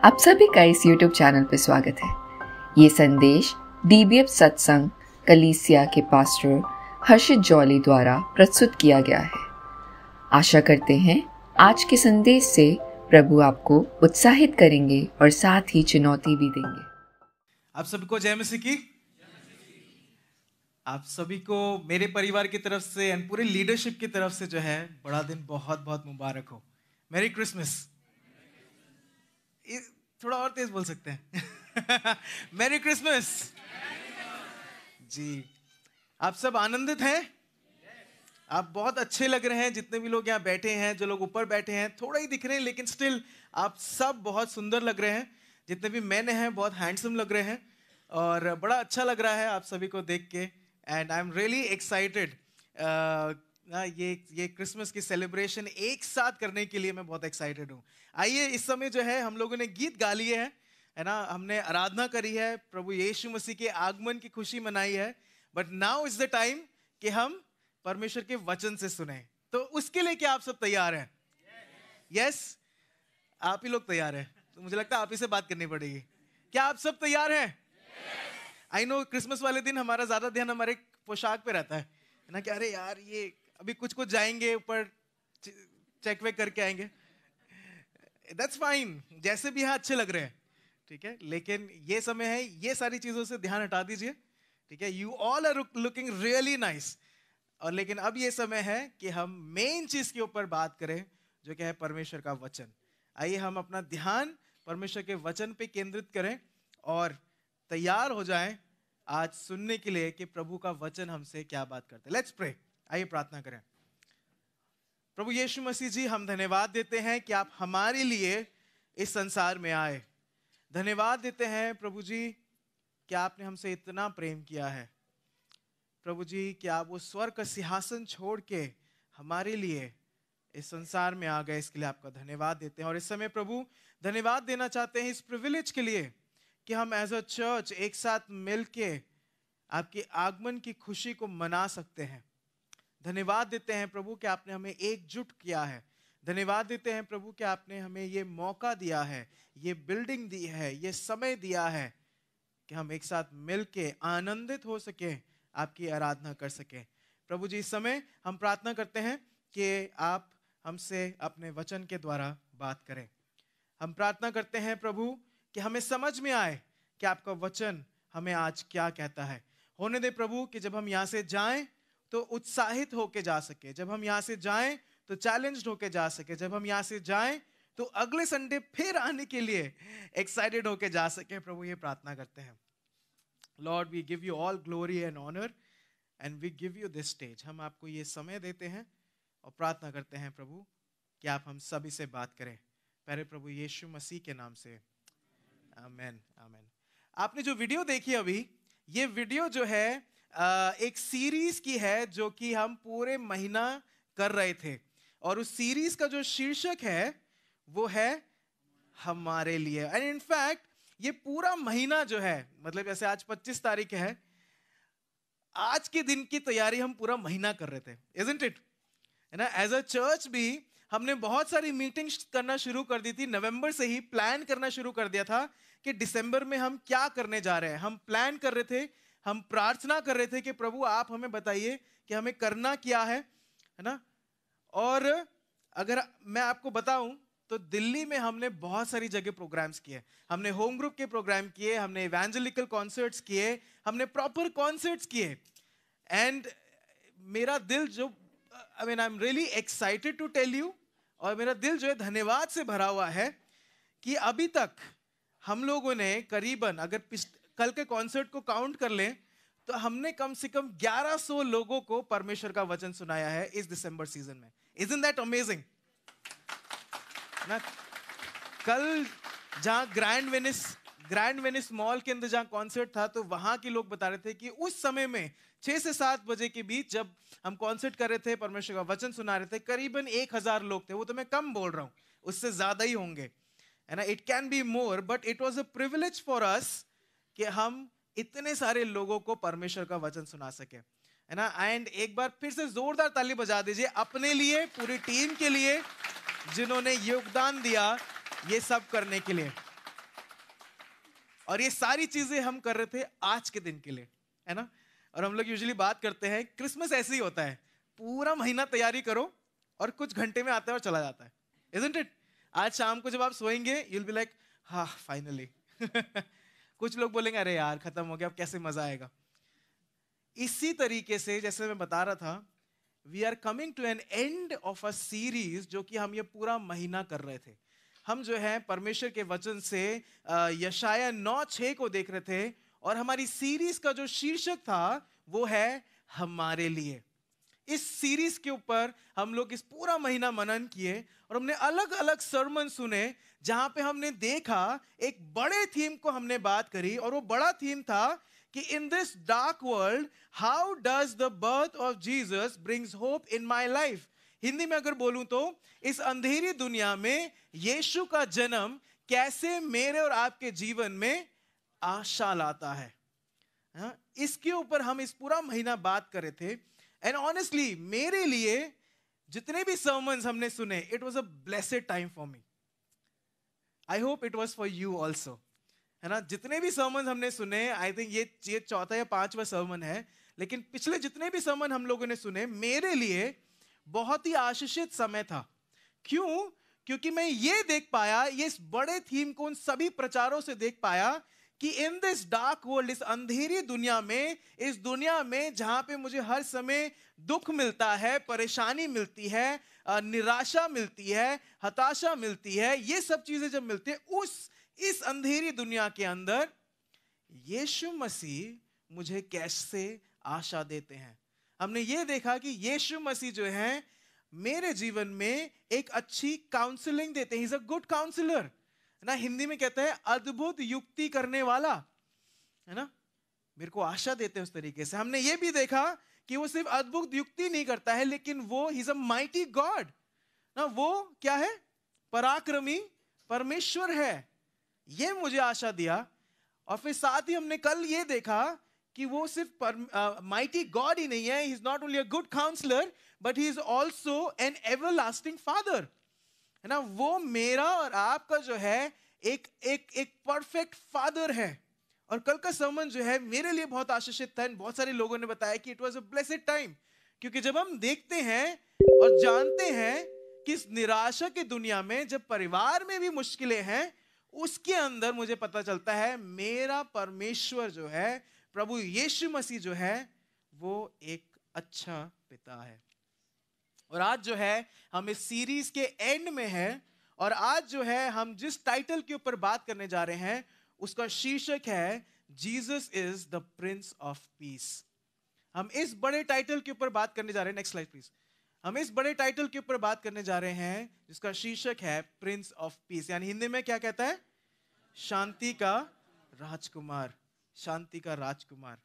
आप सभी का इस YouTube चैनल पे स्वागत है। ये संदेश DBF सत्संग कलीसिया के पास्टर हर्षित जॉली द्वारा प्रस्तुत किया गया है। आशा करते हैं आज के संदेश से प्रभु आपको उत्साहित करेंगे और साथ ही चुनौती भी देंगे। आप सभी को जय मसीह की। आप सभी को मेरे परिवार की तरफ से और पूरे लीडरशिप की तरफ से जो है बड़ा दिन बहुत बहुत मुबारक हो। मेरी क्रिसमस। थोड़ा और तेज बोल सकते हैं। मेरी क्रिसमस जी। आप सब आनंदित हैं? आप बहुत अच्छे लग रहे हैं। जितने भी लोग यहाँ बैठे हैं, जो लोग ऊपर बैठे हैं थोड़ा ही दिख रहे हैं, लेकिन स्टिल आप सब बहुत सुंदर लग रहे हैं। जितने भी मैन हैं बहुत हैंडसम लग रहे हैं और बड़ा अच्छा लग रहा है आप सभी को देख के। And I am really excited. ये क्रिसमस की सेलिब्रेशन एक साथ करने के लिए मैं बहुत एक्साइटेड हूँ। आइए, इस समय जो है हम लोगों ने गीत गा लिए हैं, है ना, हमने आराधना करी है, प्रभु यीशु मसीह के आगमन की खुशी मनाई है। But now is the time कि हम परमेश्वर के वचन से सुने। तो उसके लिए क्या आप सब तैयार हैं? यस आप ही लोग तैयार हैं। तो मुझे लगता है आप ही से बात करनी पड़ेगी। क्या आप सब तैयार हैं? आई नो क्रिसमस वाले दिन हमारा ज्यादा ध्यान हमारे पोशाक पे रहता है ना, कि अरे यार ये अभी कुछ जाएंगे ऊपर चेक वेक करके आएंगे। दैट्स फाइन, जैसे भी यहाँ अच्छे लग रहे हैं, ठीक है। लेकिन ये समय है, ये सारी चीजों से ध्यान हटा दीजिए, ठीक है। You all are looking really nice. और लेकिन अब ये समय है कि हम मेन चीज के ऊपर बात करें, जो क्या है परमेश्वर का वचन। आइए हम अपना ध्यान परमेश्वर के वचन पे केंद्रित करें और तैयार हो जाएं आज सुनने के लिए कि प्रभु का वचन हमसे क्या बात करते हैं। Let's pray. आइए प्रार्थना करें। प्रभु यीशु मसीह जी, हम धन्यवाद देते हैं कि आप हमारे लिए इस संसार में आए। धन्यवाद देते हैं प्रभु जी कि आपने हमसे इतना प्रेम किया है। प्रभु जी कि आप वो स्वर्ग का सिंहासन छोड़ के हमारे लिए इस संसार में आ गए, इसके लिए आपका धन्यवाद देते हैं। और इस समय प्रभु धन्यवाद देना चाहते हैं इस प्रिविलेज के लिए कि हम एज अ चर्च एक साथ मिलके आपके आगमन की खुशी को मना सकते हैं। धन्यवाद देते हैं प्रभु कि आपने हमें एकजुट किया है। धन्यवाद देते हैं प्रभु कि आपने हमें ये मौका दिया है, ये बिल्डिंग दी है, ये समय दिया है कि हम एक साथ मिलके आनंदित हो सके, आपकी आराधना कर सके। प्रभु जी इस समय हम प्रार्थना करते हैं कि आप हमसे अपने वचन के द्वारा बात करें। हम प्रार्थना करते हैं प्रभु कि हमें समझ में आए कि आपका वचन हमें आज क्या कहता है। होने दे प्रभु कि जब हम यहाँ से जाएं तो उत्साहित होके जा सके, जब हम यहाँ से जाएं तो चैलेंज्ड होके जा सके, जब हम यहाँ से जाएं तो अगले संडे फिर आने के लिए एक्साइटेड होके जा सके। प्रभु ये प्रार्थना करते हैं। Lord we give you all glory and honour and we give you this stage. हम आपको ये समय देते हैं और प्रार्थना करते हैं प्रभु कि आप हम सभी से बात करें, पहले प्रभु यीशु मसीह के नाम से, आमेन आमेन। आपने जो वीडियो देखी अभी, ये वीडियो जो है एक सीरीज की है जो कि हम पूरे महीना कर रहे थे। और उस सीरीज का जो शीर्षक है वो है हमारे लिए। एंड इनफैक्ट ये पूरा महीना जो है, मतलब जैसे आज 25 तारीख है, आज के दिन की तैयारी हम पूरा महीना कर रहे थे, इजंट इट, है ना। एज अ चर्च भी हमने बहुत सारी मीटिंग्स करना शुरू कर दी थी। नवंबर से ही प्लान करना शुरू कर दिया था कि दिसंबर में हम क्या करने जा रहे हैं। हम प्लान कर रहे थे, हम प्रार्थना कर रहे थे कि प्रभु आप हमें बताइए कि हमें करना क्या है ना। और अगर मैं आपको बताऊं तो दिल्ली में हमने बहुत सारी जगह प्रोग्राम्स किए। हमने होम ग्रुप के प्रोग्राम किए, हमने इवेंजेलिकल कॉन्सर्ट्स किए, हमने प्रॉपर कॉन्सर्ट्स किए। एंड मेरा दिल जो I am really excited to tell you, और मेरा दिल जो है धन्यवाद से भरा हुआ है कि अभी तक हम लोगों ने करीबन, अगर कल के कॉन्सर्ट को काउंट कर लें तो हमने कम से कम 1100 लोगों को परमेश्वर का वचन सुनाया है इस दिसंबर सीजन में। Isn't that amazing? ना, कल जहां ग्रैंड वेनिस मॉल के अंदर जहां कॉन्सर्ट था, तो वहां के लोग बता रहे थे कि उस समय में 6 से 7 बजे के बीच जब हम कॉन्सर्ट कर रहे थे, परमेश्वर का वचन सुना रहे थे, करीबन 1000 लोग थे। वो तो मैं कम बोल रहा हूं, उससे ज्यादा ही होंगे, है ना। It can be more, but it was a privilege for us कि हम इतने सारे लोगों को परमेश्वर का वचन सुना सके, है ना। एंड एक बार फिर से जोरदार ताली बजा दीजिए अपने लिए, पूरी टीम के लिए, जिन्होंने योगदान दिया ये सब करने के लिए। और ये सारी चीजें हम कर रहे थे आज के दिन के लिए, है ना। और हम लोग यूजुअली बात करते हैं क्रिसमस ऐसे ही होता है, पूरा महीना तैयारी करो और कुछ घंटे में आता है और चला जाता है, isn't it? आज शाम को जब आप सोएंगे you'll be like हाँ फाइनली कुछ लोग बोलेंगे अरे यार खत्म हो गया, अब कैसे मजा आएगा। इसी तरीके से जैसे मैं बता रहा था, we are coming to an end of a series जो कि हम ये पूरा महीना कर रहे थे। हम जो है परमेश्वर के वचन से यशाया 9:6 को देख रहे थे, और हमारी सीरीज का जो शीर्षक था वो है हमारे लिए। इस सीरीज के ऊपर हम लोग इस पूरा महीना मनन किए और हमने अलग अलग सरमन सुने, जहां पे हमने देखा एक बड़े थीम को हमने बात करी, और वो बड़ा थीम था कि in this dark world how does the birth of Jesus brings hope in my life. Hindi में अगर बोलूं तो इस अंधेरी दुनिया में यीशु का जन्म कैसे मेरे और आपके जीवन में आशा लाता है। हाँ, इसके ऊपर हम इस पूरा महीना बात कर रहे थे। एंड ऑनेस्टली मेरे लिए जितने भी सर्मन्स हमने सुने, it was a blessed time for me. I hope it was for you also, है ना। जितने भी सर्मन हमने सुने, आई थिंक ये चौथा या पांचवा सर्मन है, लेकिन पिछले जितने भी सर्मन हम लोगों ने सुने मेरे लिए बहुत ही आशीषित समय था। क्यों? क्योंकि मैं ये देख पाया, ये इस बड़े थीम को उन सभी प्रचारों से देख पाया कि इन दिस डार्क वर्ल्ड, इस अंधेरी दुनिया में, इस दुनिया में जहां पे मुझे हर समय दुख मिलता है, परेशानी मिलती है, निराशा मिलती है, हताशा मिलती है, ये सब चीजें जब मिलती है, इस अंधेरी दुनिया के अंदर यीशु मसीह मुझे कैसे आशा देते हैं। हमने ये देखा कि यीशु मसीह जो है मेरे जीवन में एक अच्छी काउंसलिंग देते हैं। He is a good counsellor, ना। हिंदी में कहते हैं अद्भुत युक्ति करने वाला, है ना। मेरे को आशा देते हैं उस तरीके से। हमने ये भी देखा कि वो सिर्फ अद्भुत युक्ति नहीं करता है, लेकिन वो ही इज अ माइटी गॉड, ना। वो क्या है? पराक्रमी परमेश्वर है। ये मुझे आशा दिया। और फिर साथ ही हमने कल ये देखा कि वो सिर्फ माइटी गॉड ही नहीं है, he is not only a good counsellor but he is also an everlasting father, है ना। वो मेरा और आपका जो है एक एक एक परफेक्ट फादर है। और कल का सर्मन जो है मेरे लिए बहुत आशीषित था। बहुत सारे लोगों ने बताया कि it was a blessed time, क्योंकि जब हम देखते हैं और जानते हैं कि इस निराशा की दुनिया में जब परिवार में भी मुश्किलें हैं, उसके अंदर मुझे पता चलता है मेरा परमेश्वर जो है, प्रभु यीशु मसीह जो है, वो एक अच्छा पिता है। और आज जो है हम इस सीरीज के एंड में हैं, और आज जो है हम जिस टाइटल के ऊपर बात करने जा रहे हैं उसका शीर्षक है Jesus is the prince of piece. हम इस बड़े टाइटल के ऊपर बात करने जा रहे हैं, नेक्स्ट स्लाइड प्लीज। हम इस बड़े टाइटल के ऊपर बात करने जा रहे हैं जिसका शीर्षक है प्रिंस ऑफ पीस, यानी हिंदी में क्या कहता है? शांति का राजकुमार, शांति का राजकुमार,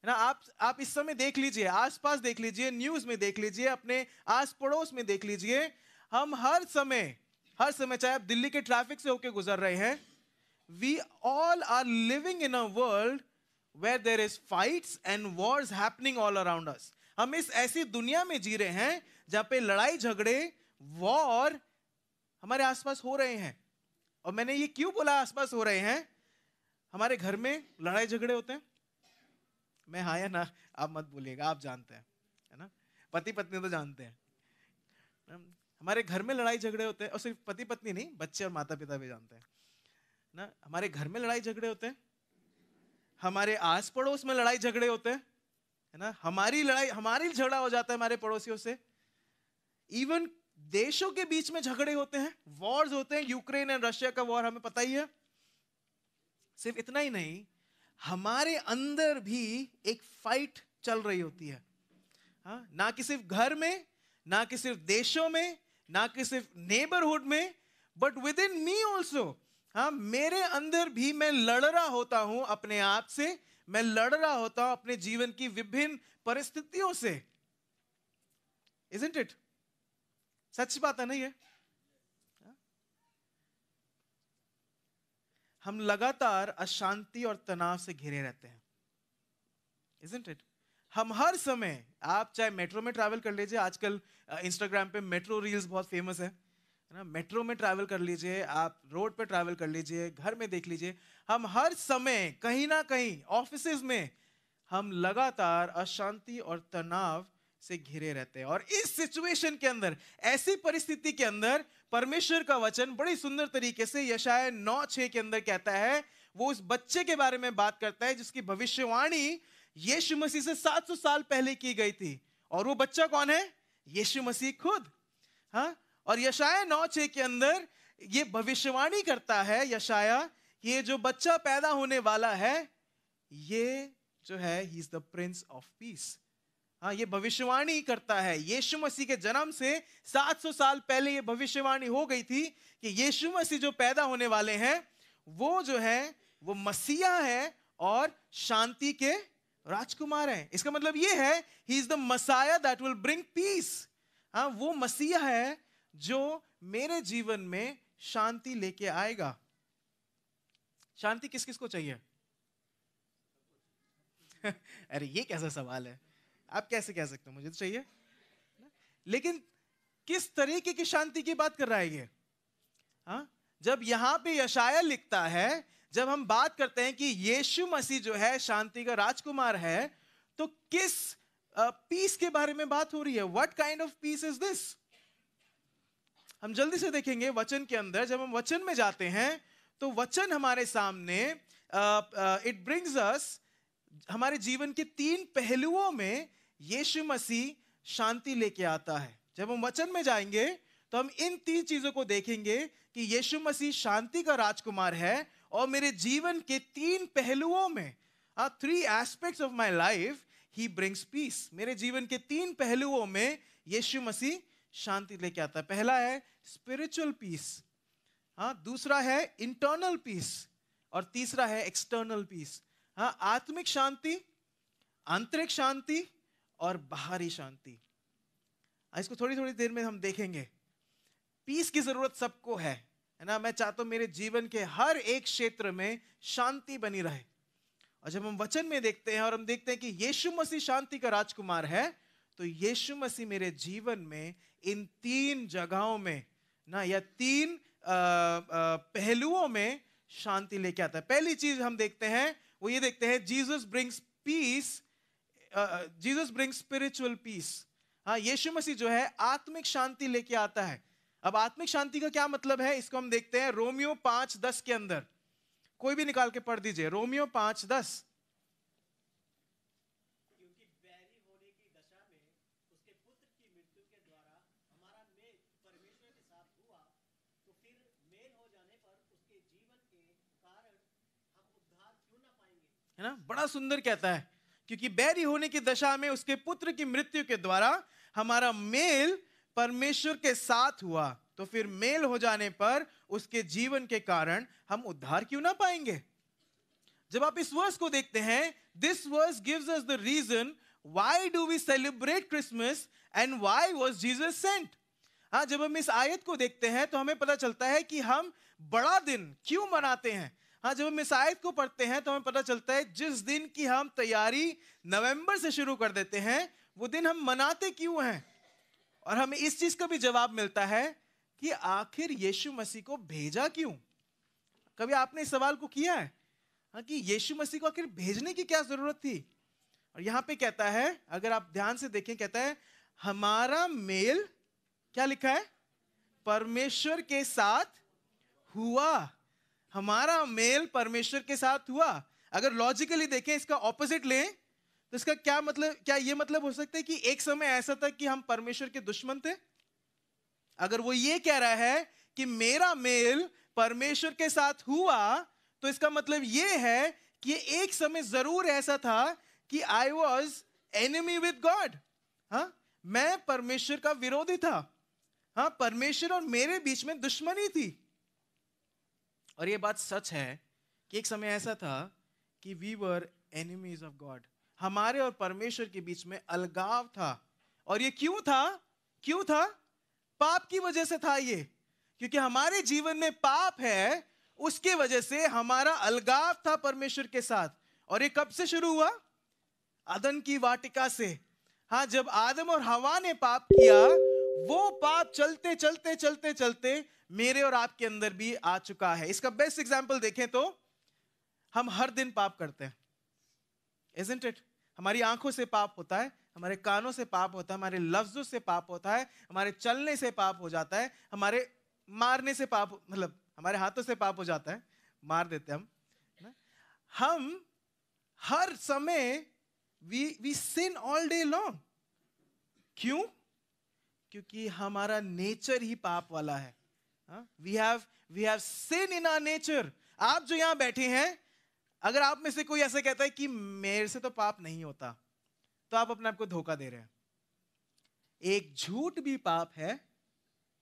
है ना। आप इस समय देख लीजिए, आसपास देख लीजिए, न्यूज में देख लीजिए, अपने आस पड़ोस में देख लीजिए, हम हर समय चाहे आप दिल्ली के ट्रैफिक से होकर गुजर रहे हैं, we all are living in a world where there is fights and wars happening all around us. हम इस ऐसी दुनिया में जी रहे हैं जहां पे लड़ाई झगड़े, वॉर हमारे आसपास हो रहे हैं। और मैंने ये क्यों बोला आसपास हो रहे हैं? हमारे घर में लड़ाई झगड़े होते हैं। मैं हाँ या ना आप मत बोलिएगा, आप जानते हैं, है ना। पति पत्नी तो जानते हैं। हमारे घर में लड़ाई झगड़े होते हैं, और सिर्फ पति पत्नी नहीं, बच्चे और माता पिता भी जानते हैं ना। हमारे घर में लड़ाई झगड़े होते हैं, हमारे आस पड़ोस में लड़ाई झगड़े होते हैं, है ना। हमारी झगड़ा हो जाता है हमारे पड़ोसियों से। इवन देशों के बीच में झगड़े होते हैं, वॉर्स होते हैं। यूक्रेन एंड रशिया का वॉर हमें पता ही है। सिर्फ इतना ही नहीं, हमारे अंदर भी एक फाइट चल रही होती है, हाँ? ना कि सिर्फ घर में, ना कि सिर्फ देशों में, ना कि सिर्फ नेबरहुड में, but with in me also. हाँ, मेरे अंदर भी मैं लड़ रहा होता हूं अपने आप से, मैं लड़ रहा होता हूं अपने जीवन की विभिन्न परिस्थितियों से। Isn't it? सच बात है ना ये? हम लगातार अशांति और तनाव से घिरे रहते हैं, Isn't it? हम हर समय, आप चाहे मेट्रो में ट्रैवल कर लीजिए, आजकल इंस्टाग्राम पे मेट्रो रील्स बहुत फेमस है। है ना, मेट्रो में ट्रैवल कर लीजिए, आप रोड पे ट्रैवल कर लीजिए, घर में देख लीजिए, हम हर समय कहीं ना कहीं ऑफिसेज में हम लगातार अशांति और तनाव से घिरे रहते हैं। और इस सिचुएशन के अंदर, ऐसी परिस्थिति के अंदर, परमेश्वर का वचन बड़ी सुंदर तरीके से यशाया 9:6 के अंदर कहता है, वो उस बच्चे के बारे में बात करता है जिसकी भविष्यवाणी यीशु मसीह से 700 साल पहले की गई थी। और वो बच्चा कौन है? यीशु मसीह खुद। हाँ, और यशाया 9:6 के अंदर ये भविष्यवाणी करता है यशाया, ये जो बच्चा पैदा होने वाला है, ये जो है, he is the prince of piece. हाँ, ये भविष्यवाणी करता है। यीशु मसीह के जन्म से 700 साल पहले ये भविष्यवाणी हो गई थी कि यीशु मसीह जो पैदा होने वाले हैं, वो जो है वो मसीहा है और शांति के राजकुमार हैं। इसका मतलब ये है, he is the Messiah that will bring peace. हाँ, वो मसीहा है जो मेरे जीवन में शांति लेके आएगा। शांति किस किस को चाहिए? अरे ये कैसा सवाल है, आप कैसे कह सकते हो? मुझे तो चाहिए। लेकिन किस तरीके की शांति की बात कर रहा है ये? हाँ, जब यहां पे यशाया लिखता है, जब हम बात करते हैं कि यीशु मसीह जो है शांति का राजकुमार है, तो किस पीस के बारे में बात हो रही है? What kind of peace is this? हम जल्दी से देखेंगे वचन के अंदर। जब हम वचन में जाते हैं तो वचन हमारे सामने इट ब्रिंग्स अस, हमारे जीवन के 3 पहलुओं में यीशु मसीह शांति लेके आता है। जब हम वचन में जाएंगे तो हम इन 3 चीजों को देखेंगे कि यीशु मसीह शांति का राजकुमार है और मेरे जीवन के 3 पहलुओं में, 3 aspects of my life, he brings peace. मेरे जीवन के 3 पहलुओं में यीशु मसीह शांति लेके आता है। पहला है स्पिरिचुअल पीस, दूसरा है इंटरनल पीस, और तीसरा है एक्सटर्नल पीस। आत्मिक शांति, आंतरिक शांति और बाहरी शांति। इसको थोड़ी थोड़ी देर में हम देखेंगे। पीस की जरूरत सबको है ना। मैं चाहता हूं मेरे जीवन के हर एक क्षेत्र में शांति बनी रहे। और जब हम वचन में देखते हैं और हम देखते हैं कि यीशु मसीह शांति का राजकुमार है, तो यीशु मसीह मेरे जीवन में इन 3 जगहों में ना, या 3 पहलुओं में शांति लेके आता है। पहली चीज हम देखते हैं, वो ये देखते हैं, Jesus brings peace, Jesus brings spiritual peace. हाँ, यीशु मसीह जो है आत्मिक शांति लेके आता है। अब आत्मिक शांति का क्या मतलब है, इसको हम देखते हैं रोमियो 5:10 के अंदर। कोई भी निकाल के पढ़ दीजिए, रोमियो 5:10। क्योंकि बैरी होने की दशा में उसके पुत्र की मृत्यु के द्वारा हमारा मेल परमेश्वर के साथ हुआ, तो फिर मेल हो जाने पर उसके जीवन के कारण हम उद्धार क्यों ना पाएंगे? है ना, बड़ा सुंदर कहता है, क्योंकि बैरी होने की दशा में उसके पुत्र की मृत्यु के द्वारा हमारा मेल परमेश्वर के साथ हुआ, तो फिर मेल हो जाने पर उसके जीवन के कारण हम उद्धार क्यों ना पाएंगे। जब आप इस वर्स को देखते हैं, this verse gives us the reason why do we celebrate Christmas and why was Jesus sent. हाँ, जब हम इस आयत को देखते हैं तो हमें पता चलता है कि हम बड़ा दिन क्यों मनाते हैं। हाँ, जब हम इस आयत को पढ़ते हैं तो हमें पता चलता है जिस दिन की हम तैयारी नवंबर से शुरू कर देते हैं, वो दिन हम मनाते क्यों हैं। और हमें इस चीज का भी जवाब मिलता है कि आखिर यीशु मसीह को भेजा क्यों। कभी आपने इस सवाल को किया है, हाँ, कि यीशु मसीह को आखिर भेजने की क्या जरूरत थी। और यहां पे कहता है, अगर आप ध्यान से देखें, कहता है हमारा मेल, क्या लिखा है, परमेश्वर के साथ हुआ। हमारा मेल परमेश्वर के साथ हुआ। अगर लॉजिकली देखें, इसका ऑपोजिट लें, तो इसका क्या मतलब, क्या ये मतलब हो सकता है कि एक समय ऐसा था कि हम परमेश्वर के दुश्मन थे। अगर वो ये कह रहा है कि मेरा मेल परमेश्वर के साथ हुआ, तो इसका मतलब ये है कि एक समय जरूर ऐसा था कि I was enemy with God. हाँ, मैं परमेश्वर का विरोधी था। हाँ, परमेश्वर और मेरे बीच में दुश्मनी थी। और ये बात सच है कि एक समय ऐसा था कि we were enemies of God. हमारे और परमेश्वर के बीच में अलगाव था। और ये क्यों था? क्यों था? पाप की वजह से था ये। क्योंकि हमारे जीवन में पाप है, उसके वजह से हमारा अलगाव था परमेश्वर के साथ। और ये कब से शुरू हुआ? अदन की वाटिका से। हाँ, जब आदम और हवा ने पाप किया, वो पाप चलते चलते चलते चलते मेरे और आपके अंदर भी आ चुका है। इसका बेस्ट एग्जांपल देखें तो हम हर दिन पाप करते हैं, isn't it? हमारी आंखों से पाप होता है, हमारे कानों से पाप होता है, हमारे लफ्जों से पाप होता है, हमारे चलने से पाप हो जाता है, हमारे मारने से पाप, मतलब हमारे हाथों से पाप हो जाता है, मार देते हैं हम हर समय we sin all day long। क्यों? क्योंकि हमारा नेचर ही पाप वाला है। we have sin in our nature। आप जो यहां बैठे हैं, अगर आप में से कोई ऐसा कहता है कि मेरे से तो पाप नहीं होता, तो आप अपने आप को धोखा दे रहे हैं। एक झूठ भी पाप है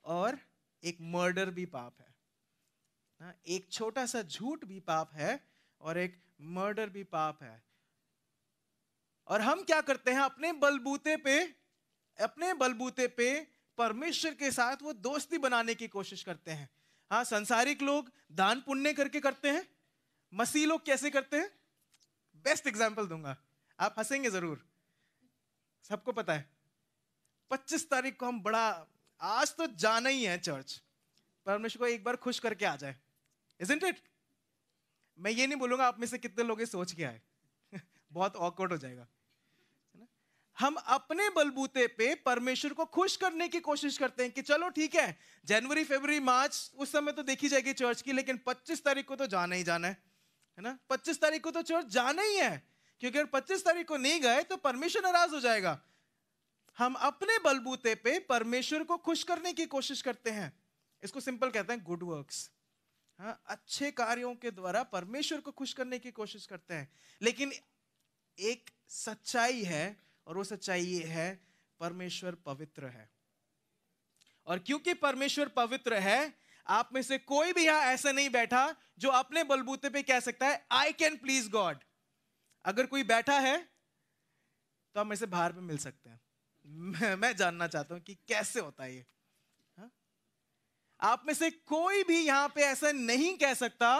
और एक मर्डर भी पाप है। एक छोटा सा झूठ भी पाप है और एक मर्डर भी पाप है। और हम क्या करते हैं, अपने बलबूते पे परमेश्वर के साथ वो दोस्ती बनाने की कोशिश करते हैं। हाँ, संसारिक लोग दान पुण्य करके करते हैं, मसीह लोग कैसे करते हैं? बेस्ट एग्जांपल दूंगा, आप हंसेंगे जरूर। सबको पता है 25 तारीख को हम बड़ा, आज तो जाना ही है चर्च, परमेश्वर को एक बार खुश करके आ जाए, isn't it? मैं ये नहीं बोलूंगा आप में से कितने लोग ये सोच के आए बहुत ऑकवर्ड हो जाएगा। हम अपने बलबूते पे परमेश्वर को खुश करने की कोशिश करते हैं कि चलो ठीक है, जनवरी फरवरी मार्च उस समय तो देखी जाएगी चर्च की, लेकिन 25 तारीख को तो जाना ही जाना है ना। 25 तारीख को तो चर्च जाना ही है, क्योंकि अगर 25 तारीख को नहीं गए तो परमेश्वर नाराज हो जाएगा। हम अपने बलबूते पे परमेश्वर को खुश करने की कोशिश करते हैं। इसको सिंपल कहते हैं गुड वर्क्स। हाँ, अच्छे कार्यों के द्वारा परमेश्वर को खुश करने की कोशिश करते हैं। लेकिन एक सच्चाई है, और वो सच्चाई ये है, परमेश्वर पवित्र है। और क्योंकि परमेश्वर पवित्र है, आप में से कोई भी यहां ऐसा नहीं बैठा जो अपने बलबूते पे कह सकता है आई कैन प्लीज गॉड। अगर कोई बैठा है तो हम इसे बाहर पे मिल सकते हैं। मैं जानना चाहता हूं कि कैसे होता है ये। हा? आप में से कोई भी यहां पे ऐसा नहीं कह सकता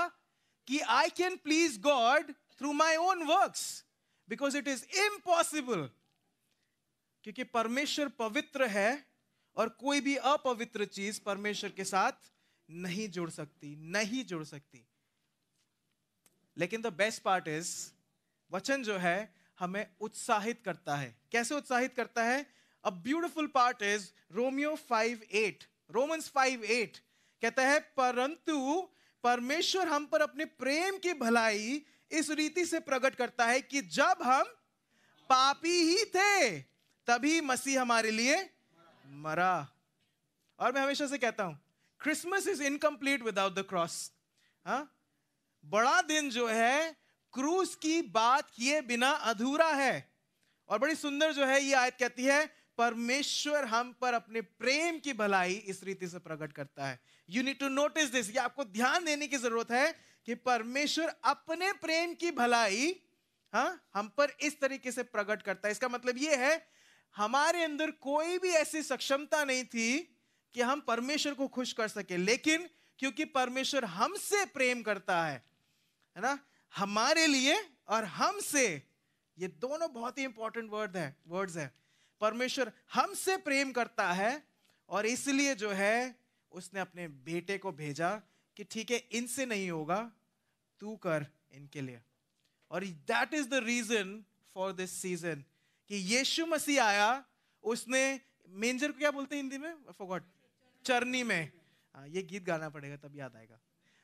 कि I can please God through my own works, because it is impossible. क्योंकि परमेश्वर पवित्र है और कोई भी अपवित्र चीज परमेश्वर के साथ नहीं जुड़ सकती। लेकिन द बेस्ट पार्ट इज, वचन जो है हमें उत्साहित करता है। कैसे उत्साहित करता है? A beautiful part is Romans 5:8 कहता है, परंतु परमेश्वर हम पर अपने प्रेम की भलाई इस रीति से प्रकट करता है कि जब हम पापी ही थे तभी मसीह हमारे लिए मरा। और मैं हमेशा से कहता हूं, Christmas is incomplete without the cross. बड़ा दिन जो है क्रूस की बात किए बिना अधूरा है। और बड़ी सुंदर जो है ये आयत कहती है, परमेश्वर हम पर अपने प्रेम की भलाई इस रीति से प्रकट करता है। You need to notice this, ये आपको ध्यान देने की जरूरत है कि परमेश्वर अपने प्रेम की भलाई हम पर इस तरीके से प्रकट करता है। इसका मतलब ये है, हमारे अंदर कोई भी ऐसी सक्षमता नहीं थी कि हम परमेश्वर को खुश कर सके, लेकिन क्योंकि परमेश्वर हमसे प्रेम करता है ना, हमारे लिए और हमसे, ये दोनों बहुत ही इंपॉर्टेंट वर्ड्स है। परमेश्वर हमसे प्रेम करता है और इसलिए जो है उसने अपने बेटे को भेजा कि ठीक है, इनसे नहीं होगा, तू कर इनके लिए। और that is the reason for this season कि यीशु मसीह आया। उसने मेंजर को क्या बोलते हैं हिंदी में? I forgot। चरनी में। ये गीत गाना पड़ेगा तब याद आएगा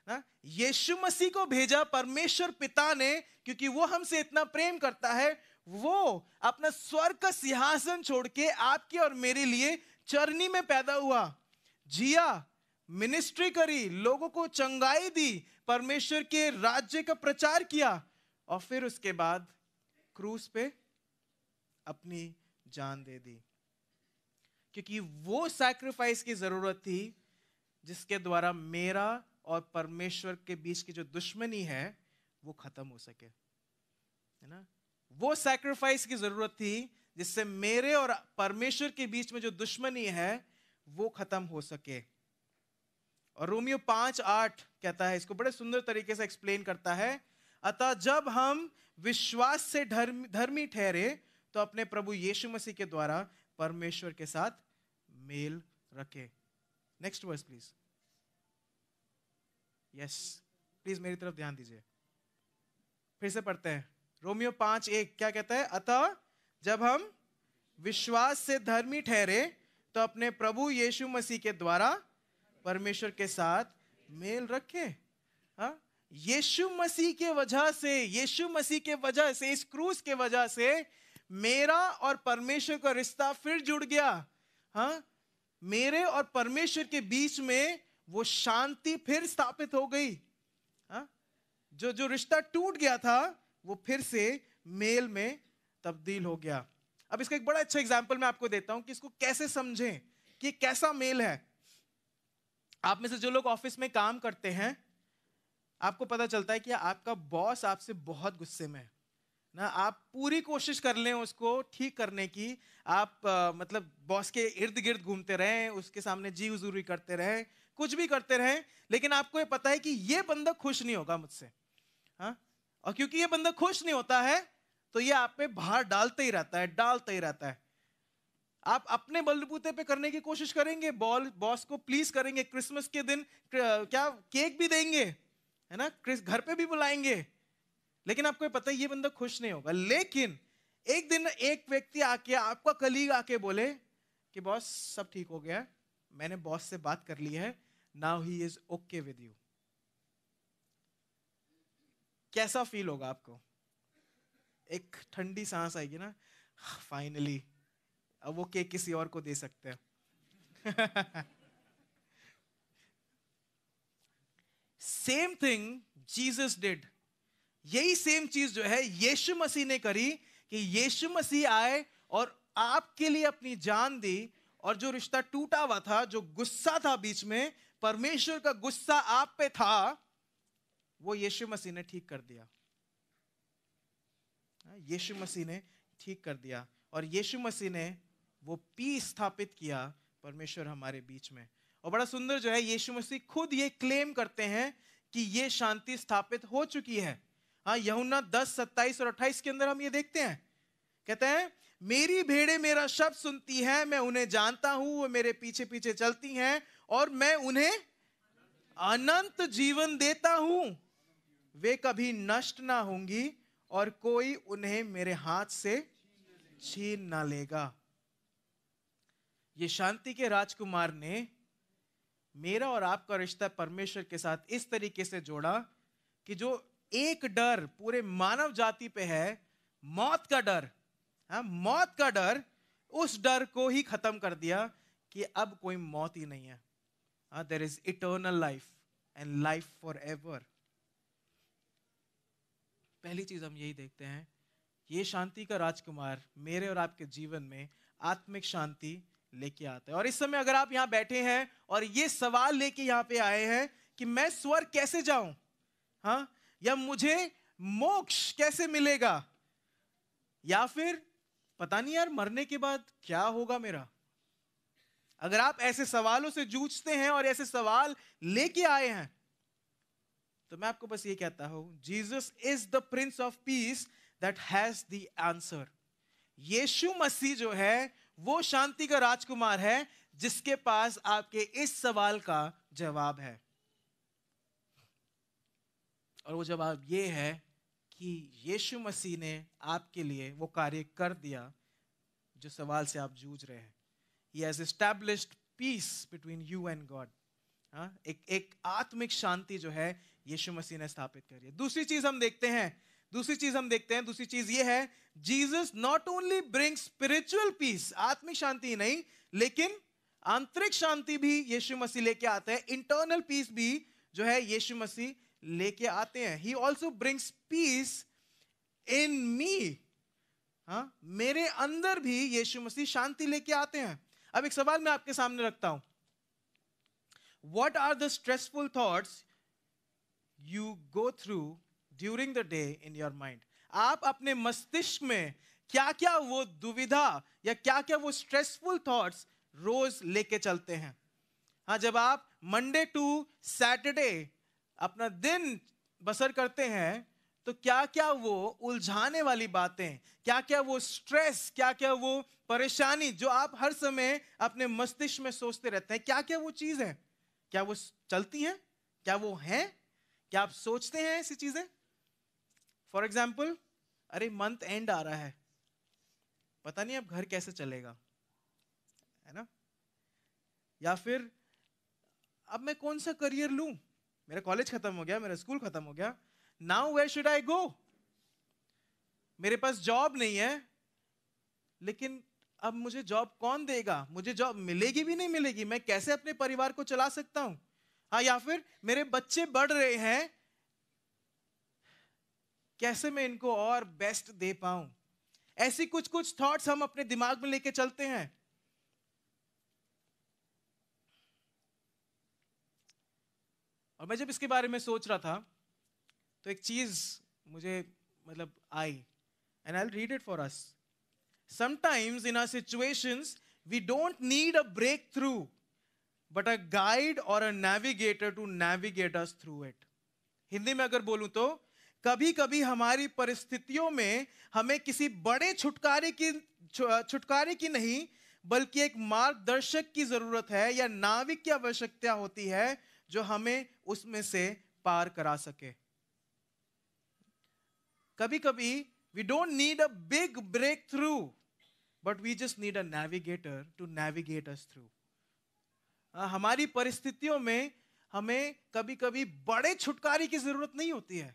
ना। यीशु मसीह को भेजा परमेश्वर पिता ने, क्योंकि वो हमसे इतना प्रेम करता है। वो अपना स्वर्ग का सिंहासन छोड़ के आपके और मेरे लिए चरनी में पैदा हुआ, जिया, मिनिस्ट्री करी, लोगों को चंगाई दी, परमेश्वर के राज्य का प्रचार किया, और फिर उसके बाद क्रूस पे अपनी जान दे दी। क्योंकि वो सैक्रिफाइस की जरूरत थी जिसके द्वारा मेरा और परमेश्वर के बीच की जो दुश्मनी है वो खत्म हो सके, है ना। वो सैक्रिफाइस की जरूरत थी जिससे मेरे और परमेश्वर के बीच में जो दुश्मनी है वो खत्म हो सके। और रोमियो 5:8 कहता है, इसको बड़े सुंदर तरीके से एक्सप्लेन करता है, अतः जब हम विश्वास से धर्मी ठहरे तो अपने प्रभु यीशु मसीह के द्वारा परमेश्वर के साथ मेल रखे। Next verse please. Yes, please मेरी तरफ ध्यान दीजिए। फिर से पढ़ते हैं रोमियो 5:1 क्या कहता है? अतः जब हम विश्वास से धर्मी ठहरे तो अपने प्रभु यीशु मसीह के द्वारा परमेश्वर के साथ मेल रखे। हाँ, यीशु मसीह के वजह से, यीशु मसीह के वजह से, इस क्रूस के वजह से मेरा और परमेश्वर का रिश्ता फिर जुड़ गया। हाँ, मेरे और परमेश्वर के बीच में वो शांति फिर स्थापित हो गई। हाँ, जो रिश्ता टूट गया था वो फिर से मेल में तब्दील हो गया। अब इसका एक बड़ा अच्छा एग्जांपल मैं आपको देता हूं कि इसको कैसे समझें कि कैसा मेल है। आप में से जो लोग ऑफिस में काम करते हैं, आपको पता चलता है कि आपका बॉस आपसे बहुत गुस्से में है ना। आप पूरी कोशिश कर लें उसको ठीक करने की, आप मतलब बॉस के इर्द गिर्द घूमते रहें, उसके सामने जी हुजूरी करते रहें, कुछ भी करते रहें, लेकिन आपको ये पता है कि ये बंदा खुश नहीं होगा मुझसे। हाँ, और क्योंकि ये बंदा खुश नहीं होता है तो ये आप पे भार डालते ही रहता है, डालते ही रहता है। आप अपने बलबूते पे करने की कोशिश करेंगे, बॉस को प्लीज करेंगे, क्रिसमस के दिन क्या केक भी देंगे, है ना, घर पे भी बुलाएंगे, लेकिन आपको पता है ये बंदा खुश नहीं होगा। लेकिन एक दिन एक व्यक्ति आके, आपका कलीग आके बोले कि बॉस सब ठीक हो गया, मैंने बॉस से बात कर ली है, now he is okay with you. कैसा फील होगा आपको? एक ठंडी सांस आएगी ना, फाइनली अब वो केक किसी और को दे सकते हैं। Same thing Jesus did. यही सेम चीज जो है यीशु मसीह ने करी कि यीशु मसीह आए और आपके लिए अपनी जान दी, और जो रिश्ता टूटा हुआ था, जो गुस्सा था बीच में, परमेश्वर का गुस्सा आप पे था, वो यीशु मसीह ने ठीक कर दिया। यीशु मसीह ने ठीक कर दिया और यीशु मसीह ने वो पीस स्थापित किया परमेश्वर हमारे बीच में। और बड़ा सुंदर जो है, यीशु मसीह खुद ये क्लेम करते हैं कि ये शांति स्थापित हो चुकी है। हाँ, यूहन्ना 10:27 और 28 के अंदर हम ये देखते हैं, कहते हैं मेरी भेड़ें मेरा शब्द सुनती हैं, मैं उन्हें जानता हूं, वो मेरे पीछे पीछे चलती हैं और मैं उन्हें अनंत जीवन देता हूं, वे कभी नष्ट ना होंगी और कोई उन्हें मेरे हाथ से छीन ना लेगा। ये शांति के राजकुमार ने मेरा और आपका रिश्ता परमेश्वर के साथ इस तरीके से जोड़ा कि जो एक डर पूरे मानव जाति पे है, मौत का डर, हाँ, मौत का डर, उस डर को ही खत्म कर दिया कि अब कोई मौत ही नहीं है। There is eternal life and life forever. पहली चीज हम यही देखते हैं, ये शांति का राजकुमार मेरे और आपके जीवन में आत्मिक शांति लेके आता है। और इस समय अगर आप यहां बैठे हैं और ये सवाल लेके यहां पे आए हैं कि मैं स्वर्ग कैसे जाऊं, हाँ, या मुझे मोक्ष कैसे मिलेगा, या फिर पता नहीं यार मरने के बाद क्या होगा मेरा, अगर आप ऐसे सवालों से जूझते हैं और ऐसे सवाल लेके आए हैं, तो मैं आपको बस ये कहता हूं, Jesus is the prince of peace that has the answer. यीशु मसीह जो है वो शांति का राजकुमार है जिसके पास आपके इस सवाल का जवाब है। और वो जवाब ये है कि यीशु मसीह ने आपके लिए वो कार्य कर दिया जो सवाल से आप जूझ रहे हैं। He has established peace between you and God. हाँ, एक आत्मिक शांति जो है यीशु मसीह ने स्थापित करी है। दूसरी चीज हम देखते हैं, दूसरी चीज ये है, Jesus not only bring spiritual peace, आत्मिक शांति ही नहीं लेकिन आंतरिक शांति भी यीशु मसीह लेके आते हैं, इंटरनल पीस भी जो है यीशु मसीह लेके आते हैं। He also brings peace in me. हाँ, मेरे अंदर भी यीशु मसीह शांति लेके आते हैं। अब एक सवाल मैं आपके सामने रखता हूं, What are the stressful thoughts you go through during the day in your mind? आप अपने मस्तिष्क में क्या क्या वो दुविधा या क्या क्या वो स्ट्रेसफुल थॉट्स रोज लेके चलते हैं? हाँ, जब आप मंडे टू सैटरडे अपना दिन बसर करते हैं तो क्या क्या वो उलझाने वाली बातें, क्या क्या वो स्ट्रेस, क्या क्या वो परेशानी जो आप हर समय अपने मस्तिष्क में सोचते रहते हैं, क्या क्या वो चीज है, क्या वो चलती हैं, क्या वो हैं, क्या आप सोचते हैं ऐसी चीजें? फॉर एग्जाम्पल, अरे मंथ एंड आ रहा है, पता नहीं अब घर कैसे चलेगा, है ना? या फिर अब मैं कौन सा करियर लूं, मेरा कॉलेज खत्म हो गया, मेरा स्कूल खत्म हो गया, नाउ वेयर शुड आई गो, मेरे पास जॉब नहीं है, लेकिन अब मुझे जॉब कौन देगा, मुझे जॉब मिलेगी भी नहीं मिलेगी, मैं कैसे अपने परिवार को चला सकता हूं? हाँ, या फिर मेरे बच्चे बढ़ रहे हैं, कैसे मैं इनको और बेस्ट दे पाऊं? ऐसी कुछ कुछ थॉट्स हम अपने दिमाग में लेके चलते हैं। और मैं जब इसके बारे में सोच रहा था तो एक चीज मुझे मतलब आई, and I will read it for us. Sometimes in our situations we don't need a breakthrough but a guide और a navigator to navigate us through it. Hindi में अगर बोलूं तो कभी कभी हमारी परिस्थितियों में हमें किसी बड़े छुटकारे की नहीं बल्कि एक मार्गदर्शक की जरूरत है, या नाविक की आवश्यकता होती है जो हमें उसमें से पार करा सके। कभी कभी we don't need a big breakthrough but we just need a navigator to navigate us through. हमारी परिस्थितियों में हमें कभी कभी बड़े छुटकारे की जरूरत नहीं होती है,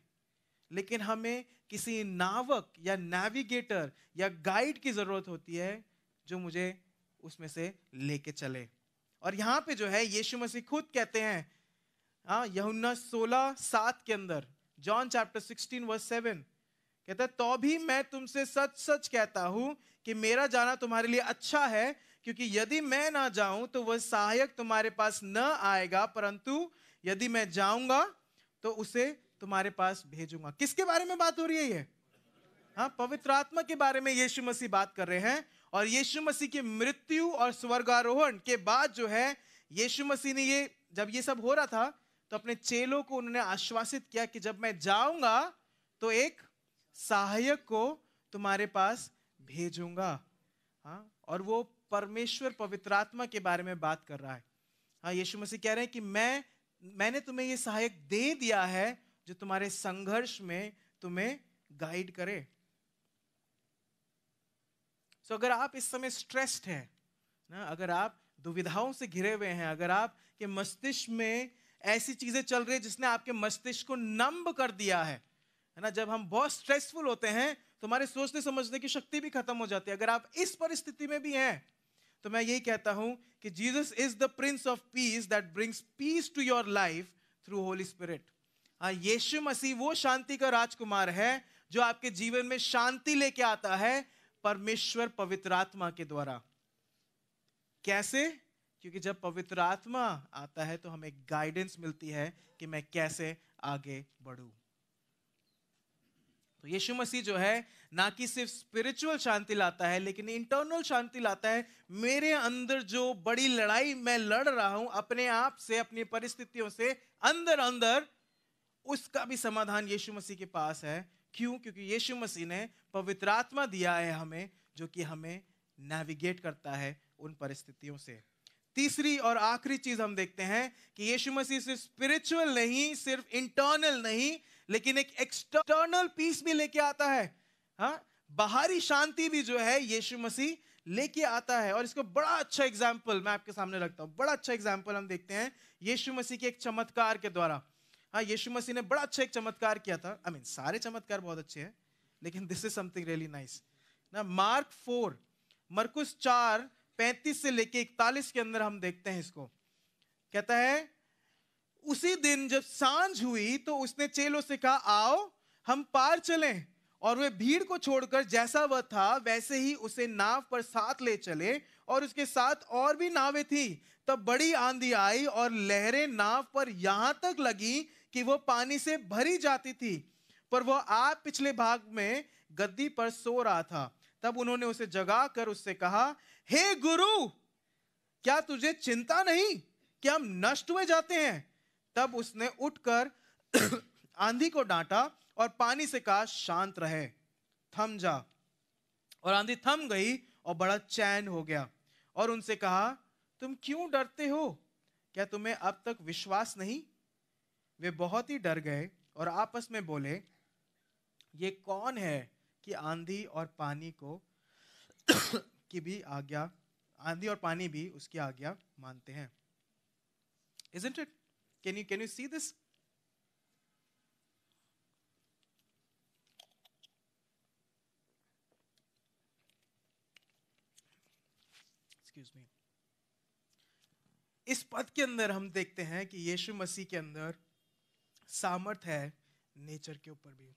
लेकिन हमें किसी नावक या नेविगेटर या गाइड की जरूरत होती है जो मुझे उसमें से लेके चले। और यहां पे जो है यीशु मसीह खुद कहते हैं, यूहन्ना 16:7 के अंदर, जॉन चैप्टर 16 वर्स 7, कहता है तो भी मैं तुमसे सच सच कहता हूं कि मेरा जाना तुम्हारे लिए अच्छा है, क्योंकि यदि मैं ना जाऊं तो वह सहायक तुम्हारे पास न आएगा, परंतु यदि मैं जाऊंगा तो उसे तुम्हारे पास भेजूंगा। किसके बारे में बात हो रही है ये? हाँ, पवित्र आत्मा के बारे में यीशु मसीह बात कर रहे हैं। और यीशु मसीह की मृत्यु और स्वर्गारोहण के बाद जो है यीशु मसीह ने जब ये सब हो रहा था तो अपने चेलों को उन्होंने आश्वासित किया कि जब मैं जाऊंगा तो एक सहायक को तुम्हारे पास भेजूंगा। हाँ, और वो परमेश्वर पवित्र आत्मा के बारे में बात कर रहा है। हाँ, यीशु मसीह कह रहे हैं कि मैंने तुम्हें ये सहायक दे दिया है जो तुम्हारे संघर्ष में तुम्हें गाइड करे। सो अगर आप इस समय स्ट्रेस्ड हैं ना, अगर आप दुविधाओं से घिरे हुए हैं, अगर आपके मस्तिष्क में ऐसी चीजें चल रही है जिसने आपके मस्तिष्क को नंब कर दिया है ना, जब हम बहुत स्ट्रेसफुल होते हैं तो हमारे सोचने समझने की शक्ति भी खत्म हो जाती है। अगर आप इस परिस्थिति में भी हैं तो मैं यही कहता हूं कि Jesus is the prince of peace that brings peace to your life through Holy Spirit. हाँ, यीशु मसीह वो शांति का राजकुमार है जो आपके जीवन में शांति लेके आता है परमेश्वर पवित्र आत्मा के द्वारा। कैसे? क्योंकि जब पवित्र आत्मा आता है तो हमें गाइडेंस मिलती है कि मैं कैसे आगे बढ़ूं। तो यीशु मसीह जो है ना कि सिर्फ स्पिरिचुअल शांति लाता है लेकिन इंटरनल शांति लाता है। मेरे अंदर जो बड़ी लड़ाई मैं लड़ रहा हूं अपने आप से, अपनी परिस्थितियों से, अंदर अंदर, उसका भी समाधान यीशु मसीह के पास है। क्यों? क्योंकि यीशु मसीह ने पवित्र आत्मा दिया है हमें, जो कि हमें नेविगेट करता है उन परिस्थितियों से। तीसरी और आखिरी चीज हम देखते हैं कि यीशु मसीह सिर्फ स्पिरिचुअल नहीं, सिर्फ इंटरनल नहीं, लेकिन एक एक्सटर्नल पीस भी लेके आता है। हाँ, बाहरी शांति भी जो है यीशु मसीह लेके आता है। और इसको बड़ा अच्छा एग्जाम्पल मैं आपके सामने रखता हूं। बड़ा अच्छा एग्जाम्पल हम देखते हैं यीशु मसीह के एक चमत्कार के द्वारा। हाँ, यीशु मसीह ने बड़ा अच्छा एक चमत्कार किया था। आई मीन सारे चमत्कार बहुत अच्छे हैं, लेकिन this is something really nice ना। मार्क 4, मरकुस 4:35 से लेके 41 के अंदर हम देखते हैं इसको। कहता है, उसी दिन जब सांझ हुई तो उसने चेलों से कहा, आओ हम पार चलें। और वे भीड़ को छोड़कर जैसा वह था वैसे ही उसे नाव पर साथ ले चले, और उसके साथ और भी नावें थी। तब बड़ी आंधी आई और लहरें नाव पर यहां तक लगी कि वो पानी से भरी जाती थी, पर वह आप पिछले भाग में गद्दी पर सो रहा था। तब उन्होंने उसे जगाकर उससे कहा, हे गुरु, क्या तुझे चिंता नहीं कि हम नष्ट हुए जाते हैं? तब उसने उठकर आंधी को डांटा और पानी से कहा, शांत रहे, थम जा। और आंधी थम गई और बड़ा चैन हो गया। और उनसे कहा, तुम क्यों डरते हो? क्या तुम्हें अब तक विश्वास नहीं? वे बहुत ही डर गए और आपस में बोले, ये कौन है कि आंधी और पानी को की भी आज्ञा, आंधी और पानी भी उसकी आज्ञा मानते हैं। Isn't it? Can you see this? Excuse me. इस पद के अंदर हम देखते हैं कि यीशु मसीह के अंदर सामर्थ है नेचर के ऊपर भी।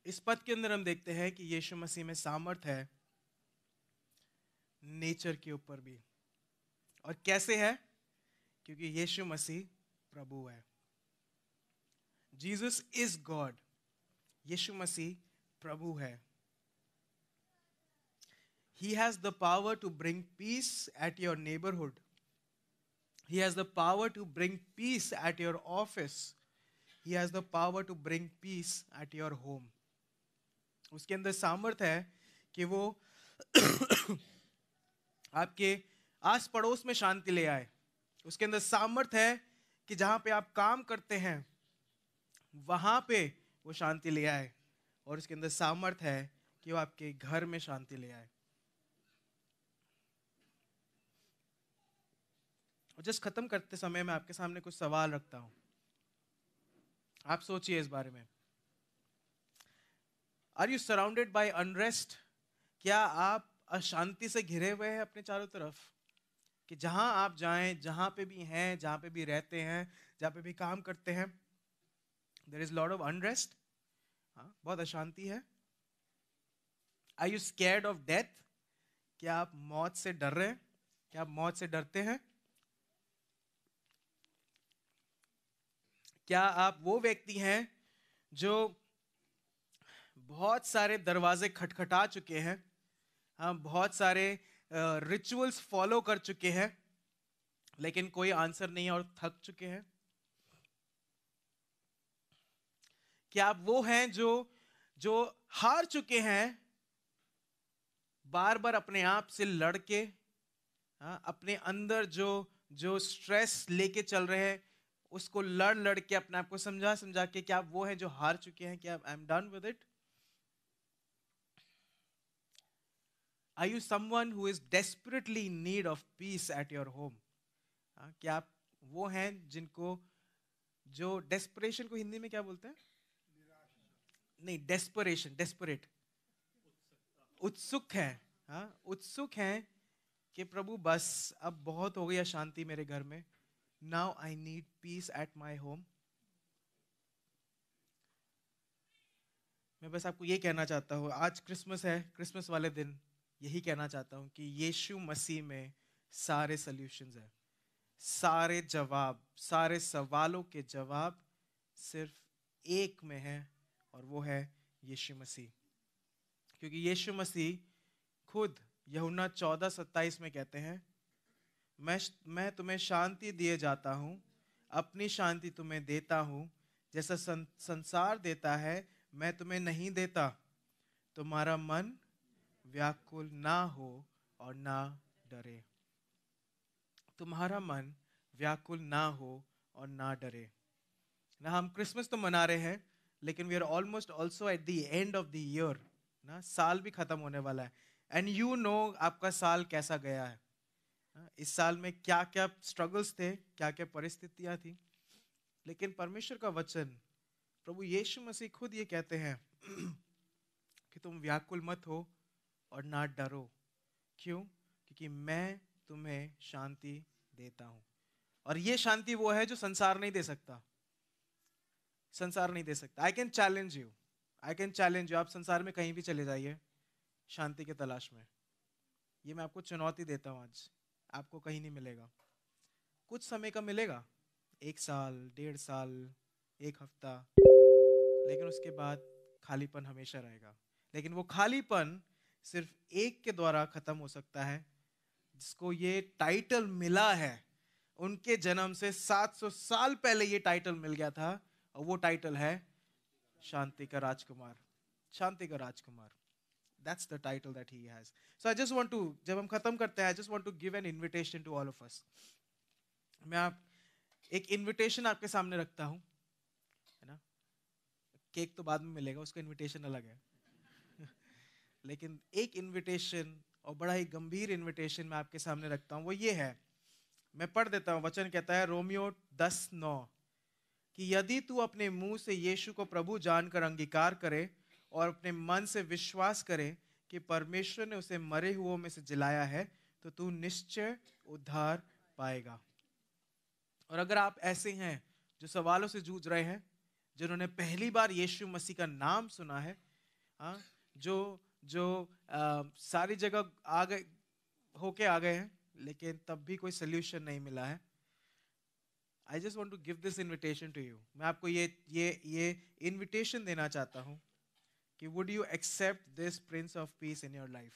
इस पद के अंदर हम देखते हैं कि यीशु मसीह में सामर्थ है नेचर के ऊपर भी। और कैसे है? क्योंकि यीशु मसीह प्रभु है। Jesus is God. यीशु मसीह प्रभु है। He has the power to bring peace at your neighborhood. He has the power to bring peace at your office. He has the power to bring peace at your home. उसके अंदर सामर्थ है कि वो आपके आस पड़ोस में शांति ले आए। उसके अंदर सामर्थ है कि जहां पे आप काम करते हैं वहां पे वो शांति ले आए। और उसके अंदर सामर्थ है कि वो आपके घर में शांति ले आए। और जस्ट खत्म करते समय मैं आपके सामने कुछ सवाल रखता हूं। आप सोचिए इस बारे में। Are you surrounded by unrest? क्या आप अशांति से घिरे हुए हैं अपने चारों तरफ? कि जहां आप जाएं, जहां पे भी हैं, जहां पे भी रहते हैं, जहां पे भी काम करते हैं, there is lot of unrest. बहुत अशांति है। Are you scared of death? क्या आप मौत से डर रहे हैं? क्या आप मौत से डरते हैं? क्या आप वो व्यक्ति हैं जो बहुत सारे दरवाजे खटखटा चुके हैं, हम बहुत सारे रिचुअल्स फॉलो कर चुके हैं, लेकिन कोई आंसर नहीं है और थक चुके हैं? क्या आप वो हैं जो हार चुके हैं, बार बार अपने आप से लड़के, अपने अंदर जो स्ट्रेस लेके चल रहे हैं उसको लड़ के अपने आप को समझा के, क्या आप वो हैं जो हार चुके हैं? क्या I am done with it? Are you someone who is desperately in need of peace at your home? क्या आप वो हैं जिनको, जो desperation को हिंदी में क्या बोलते हैं? नहीं, desperation, desperate, उत्सुक है। उत्सुक हैं कि प्रभु बस अब बहुत हो गई अशांति मेरे घर में। Now I need peace at my home. मैं बस आपको ये कहना चाहता हूँ, आज क्रिसमस है, क्रिसमस वाले दिन यही कहना चाहता हूं कि यीशु मसीह में सारे सॉल्यूशंस हैं, सारे जवाब, सारे सवालों के जवाब सिर्फ एक में है और वो है यीशु मसीह। क्योंकि यीशु मसीह खुद यूहन्ना 14:27 में कहते हैं, मैं तुम्हें शांति दिए जाता हूं, अपनी शांति तुम्हें देता हूं, जैसा संसार देता है मैं तुम्हें नहीं देता। तुम्हारा मन व्याकुल ना हो और ना डरे। तुम्हारा मन व्याकुल ना हो और ना डरे। ना हम क्रिसमस तो मना रहे हैं, लेकिन we are almost also at the end of the year ना, साल भी खत्म होने वाला है। एंड यू नो आपका साल कैसा गया है। इस साल में क्या क्या स्ट्रगल्स थे, क्या क्या परिस्थितियां थी, लेकिन परमेश्वर का वचन, प्रभु यीशु मसीह खुद ये कहते हैं कि तुम व्याकुल मत हो और ना डरो। क्यों? क्योंकि मैं तुम्हें शांति देता हूं। और ये शांति वो है जो संसार नहीं दे सकता। संसार नहीं दे सकता। आई कैन चैलेंज यू, आप संसार में कहीं भी चले जाइए शांति के तलाश में। ये मैं आपको चुनौती देता हूं आज। आपको कहीं नहीं मिलेगा। कुछ समय का मिलेगा, 1 साल, 1.5 साल, 1 हफ्ता, लेकिन उसके बाद खालीपन हमेशा रहेगा। लेकिन वो खालीपन सिर्फ एक के द्वारा खत्म हो सकता है, जिसको ये टाइटल मिला है। उनके जन्म से 700 साल पहले ये टाइटल मिल गया था, और वो टाइटल है शांति का राजकुमार। शांति का राजकुमार, that's the title that he has. So I just want to, जब हम खत्म करते हैं, I just want to give an invitation to all of us. मैं एक इनविटेशन आपके सामने रखता हूं, है ना। केक तो बाद में मिलेगा, उसका इनविटेशन अलग है लेकिन एक इनविटेशन, और बड़ा ही गंभीर इनविटेशन मैं आपके सामने रखता हूं। वो ये है, मैं पढ़ देता हूं। वचन कहता है रोमियो 10:9 कि यदि तू अपने मुंह से यीशु को प्रभु जानकर अंगीकार करे और अपने मन से विश्वास करे कि परमेश्वर ने उसे मरे हुओं में से जिलाया है, तो तू निश्चय उद्धार पाएगा। और अगर आप ऐसे हैं जो सवालों से जूझ रहे हैं, जिन्होंने पहली बार यीशु मसीह का नाम सुना है, जो सारी जगह आ गए हैं, लेकिन तब भी कोई सोल्यूशन नहीं मिला है, I just want to give this invitation to you. मैं आपको ये invitation देना चाहता हूँ कि would you accept this Prince of Peace in your life?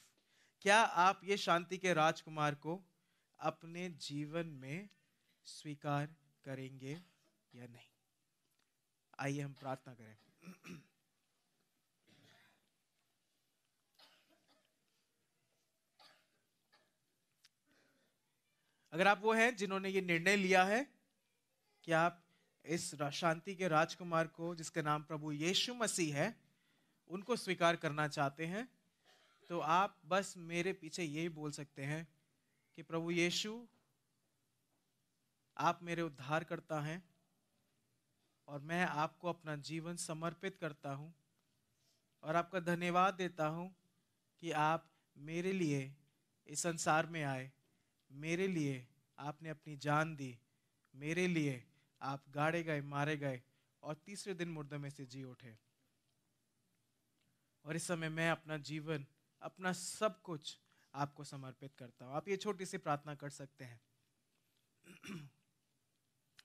क्या आप ये शांति के राजकुमार को अपने जीवन में स्वीकार करेंगे या नहीं? आइए हम प्रार्थना करें। अगर आप वो हैं जिन्होंने ये निर्णय लिया है कि आप इस शांति के राजकुमार को, जिसका नाम प्रभु यीशु मसीह है, उनको स्वीकार करना चाहते हैं, तो आप बस मेरे पीछे यही बोल सकते हैं कि प्रभु यीशु, आप मेरे उद्धारकर्ता हैं और मैं आपको अपना जीवन समर्पित करता हूं, और आपका धन्यवाद देता हूं कि आप मेरे लिए इस संसार में आए, मेरे लिए आपने अपनी जान दी, मेरे लिए आप गाड़े गए, मारे गए और तीसरे दिन मुर्दों में से जी उठे। और इस समय मैं अपना जीवन, अपना सब कुछ आपको समर्पित करता हूं। आप ये छोटी सी प्रार्थना कर सकते हैं।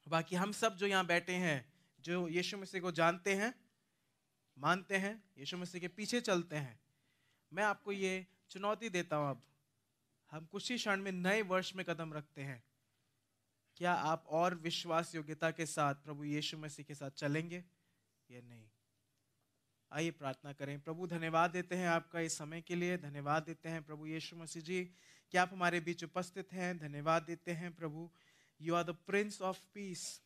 बाकी हम सब जो यहाँ बैठे हैं, जो यीशु मसीह को जानते हैं, मानते हैं, यीशु मसीह के पीछे चलते हैं, मैं आपको ये चुनौती देता हूं। अब हम कुछ ही क्षण में नए वर्ष में कदम रखते हैं। क्या आप और विश्वास योग्यता के साथ प्रभु यीशु मसीह के साथ चलेंगे या नहीं? आइए प्रार्थना करें। प्रभु, धन्यवाद देते हैं आपका इस समय के लिए। धन्यवाद देते हैं प्रभु यीशु मसीह जी कि आप हमारे बीच उपस्थित हैं। धन्यवाद देते हैं प्रभु, you are the prince of peace.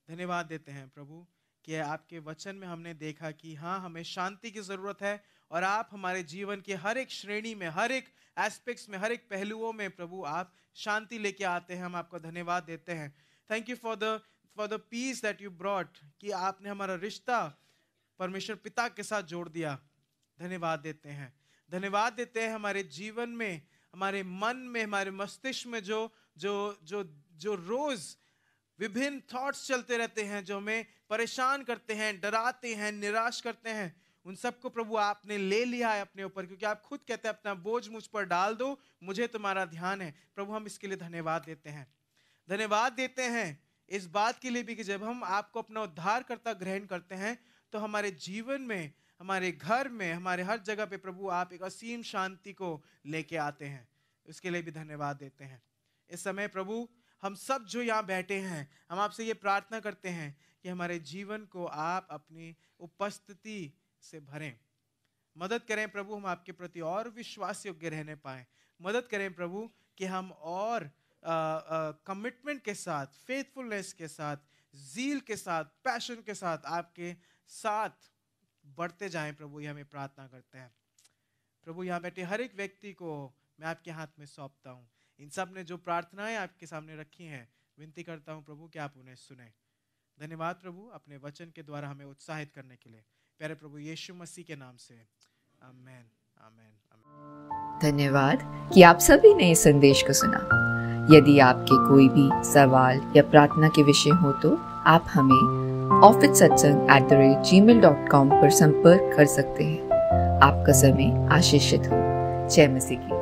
धन्यवाद देते हैं प्रभु कि आपके वचन में हमने देखा कि हाँ, हमें शांति की जरूरत है, और आप हमारे जीवन के हर एक श्रेणी में, हर एक एस्पेक्ट्स में, हर एक पहलुओं में प्रभु आप शांति लेके आते हैं। हम आपका धन्यवाद देते हैं। Thank you for the peace that you brought, कि आपने हमारा रिश्ता परमेश्वर पिता के साथ जोड़ दिया। धन्यवाद देते हैं। धन्यवाद देते हैं हमारे जीवन में, हमारे मन में, हमारे मस्तिष्क में जो रोज विभिन्न थॉट्स चलते रहते हैं, जो हमें परेशान करते हैं, डराते हैं, निराश करते हैं, उन सबको प्रभु आपने ले लिया है अपने ऊपर, क्योंकि आप खुद कहते हैं अपना बोझ मुझ पर डाल दो, मुझे तुम्हारा ध्यान है। प्रभु, हम इसके लिए धन्यवाद देते हैं। धन्यवाद देते हैं इस बात के लिए भी कि जब हम आपको अपना उद्धारकर्ता ग्रहण करते हैं, तो हमारे जीवन में, हमारे घर में, हमारे हर जगह पे प्रभु आप एक असीम शांति को लेके आते हैं। उसके लिए भी धन्यवाद देते हैं। इस समय प्रभु, हम सब जो यहाँ बैठे हैं, हम आपसे ये प्रार्थना करते हैं कि हमारे जीवन को आप अपनी उपस्थिति से भरें। मदद करें प्रभु, हम आपके प्रति और विश्वास योग्य रहने पाएं। मदद करें प्रभु कि हम और कमिटमेंट के साथ, फेथफुलनेस के साथ, ज़ील के साथ, पैशन के साथ आपके साथ बढ़ते जाएं। प्रभु, ये हमें प्रार्थना करते हैं। प्रभु, यहाँ बैठे हर एक व्यक्ति को मैं आपके हाथ में सौंपता हूँ। इन सब ने जो प्रार्थनाएं आपके सामने रखी हैं, विनती करता हूँ प्रभु कि आप उन्हें सुने। धन्यवाद प्रभु, अपने वचन के द्वारा हमें उत्साहित करने के लिए। प्यारे प्रभु यीशु मसीह के नाम से, आमेन, आमेन, आमेन। धन्यवाद कि आप सभी ने इस संदेश को सुना। यदि आपके कोई भी सवाल या प्रार्थना के विषय हो, तो आप हमें officesatsang@gmail.com पर संपर्क कर सकते हैं। आपका समय आशीषित हो। जय मसीह की।